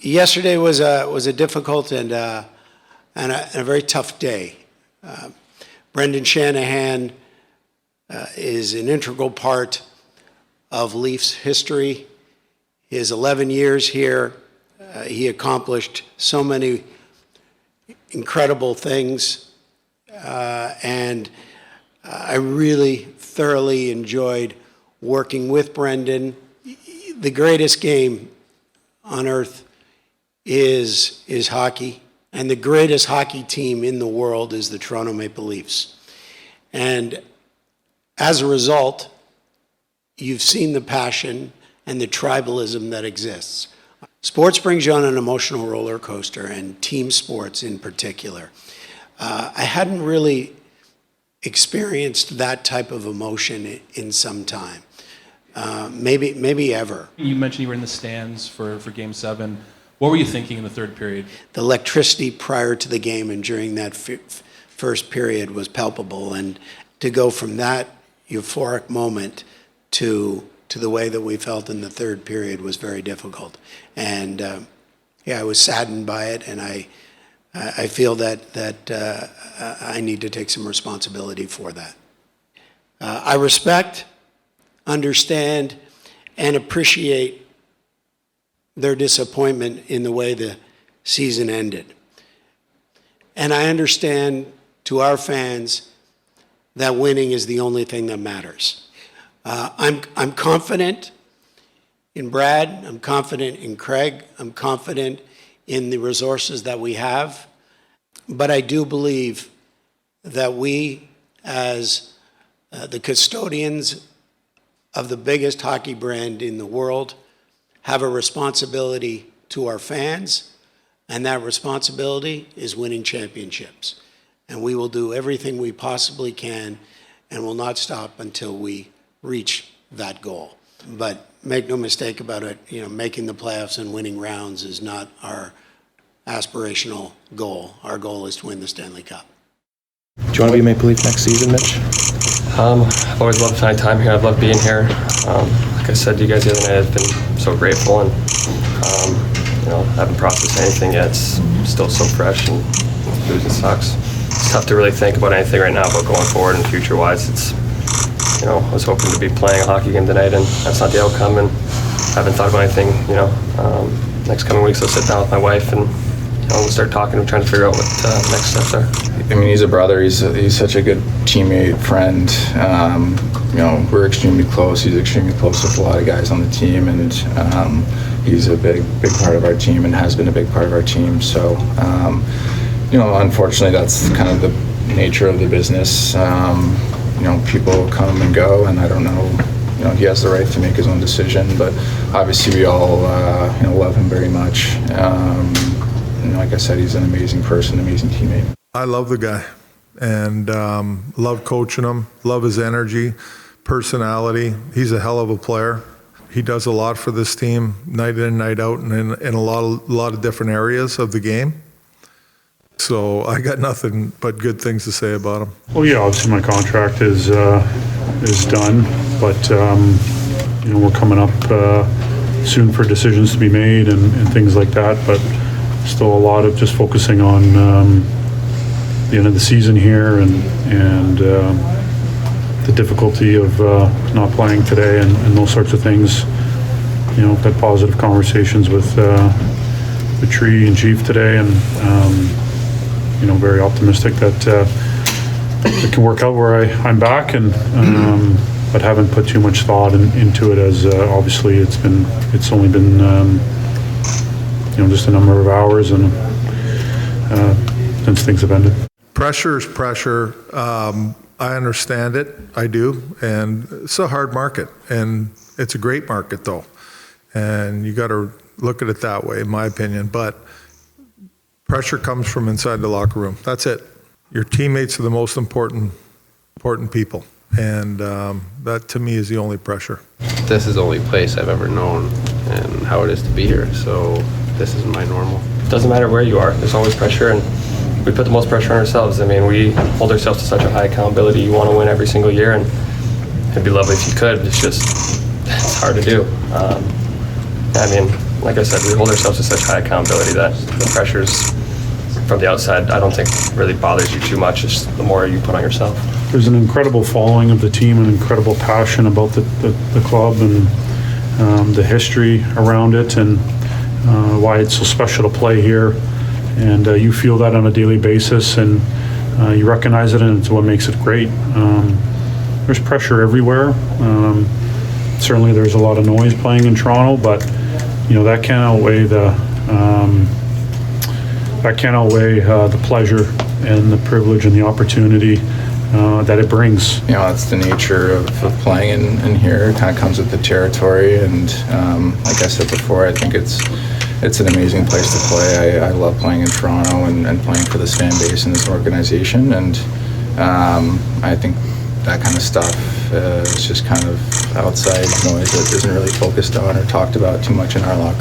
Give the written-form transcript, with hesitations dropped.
Yesterday was a difficult and a very tough day. Brendan Shanahan is an integral part of Leafs history. His 11 years here, he accomplished so many incredible things, and I really thoroughly enjoyed working with Brendan. The greatest game on earth is hockey, and the greatest hockey team in the world is the Toronto Maple Leafs. And as a result, you've seen the passion and the tribalism that exists. Sports brings you on an emotional roller coaster, and team sports in particular. I hadn't really experienced that type of emotion in some time, maybe ever. You mentioned you were in the stands for Game 7. What were you thinking in the third period? The electricity prior to the game and during that first period was palpable, and to go from that euphoric moment to the way that we felt in the third period was very difficult. And I was saddened by it, and I feel that I need to take some responsibility for that. I respect, understand, and appreciate their disappointment in the way the season ended. And I understand to our fans that winning is the only thing that matters. I'm confident in Brad, I'm confident in Craig, I'm confident in the resources that we have, but I do believe that we, as the custodians of the biggest hockey brand in the world, have a responsibility to our fans, and that responsibility is winning championships. And we will do everything we possibly can and will not stop until we reach that goal. But make no mistake about it, making the playoffs and winning rounds is not our aspirational goal. Our goal is to win the Stanley Cup. Do you want to be a Maple Leaf next season, Mitch? I've always loved my time here. I've loved being here. Like I said to you guys the other night, I've been so grateful, and haven't processed anything yet. It's still so fresh, and losing sucks. It's tough to really think about anything right now about going forward and future-wise. I was hoping to be playing a hockey game tonight, and that's not the outcome, and I haven't thought about anything. Next coming weeks I'll sit down with my wife and we'll start talking and trying to figure out what next steps are. I mean, he's a brother. He's such a good teammate, friend. We're extremely close. He's extremely close with a lot of guys on the team, and he's a big part of our team and has been a big part of our team. So, unfortunately, that's kind of the nature of the business. People come and go, and I don't know. He has the right to make his own decision, but obviously we all, love him very much. Like I said, he's an amazing person, amazing teammate. I love the guy, and love coaching him, love his energy, personality. He's a hell of a player. He does a lot for this team, night in, night out, and in a lot of different areas of the game. So I got nothing but good things to say about him. Well, yeah, obviously my contract is done, but we're coming up soon for decisions to be made and things like that. But still a lot of just focusing on the end of the season here and the difficulty of not playing today and those sorts of things. I've had positive conversations with Tree and Chief today, and very optimistic that it can work out where I'm back, and but haven't put too much thought into it, as obviously it's only been just a number of hours and since things have ended. Pressure is pressure. I understand it. I do. And it's a hard market, and it's a great market though. And you got to look at it that way, in my opinion. But pressure comes from inside the locker room. That's it. Your teammates are the most important people. And that to me is the only pressure. This is the only place I've ever known and how it is to be here. So this is my normal. It doesn't matter where you are. There's always pressure, and we put the most pressure on ourselves. I mean, we hold ourselves to such a high accountability. You want to win every single year, and it'd be lovely if you could. It's hard to do. like I said, we hold ourselves to such high accountability that the pressures from the outside, I don't think really bothers you too much. It's the more you put on yourself. There's an incredible following of the team, an incredible passion about the club and the history around it, and why it's so special to play here. And you feel that on a daily basis, and you recognize it, and it's what makes it great. There's pressure everywhere. Certainly there's a lot of noise playing in Toronto, but that can't outweigh the pleasure and the privilege and the opportunity that it brings. That's the nature of playing in here. It kind of comes with the territory, and like I said before, I think it's an amazing place to play. I love playing in Toronto and playing for this fan base and this organization, and I think that kind of stuff is just kind of outside noise that isn't really focused on or talked about too much in our locker room.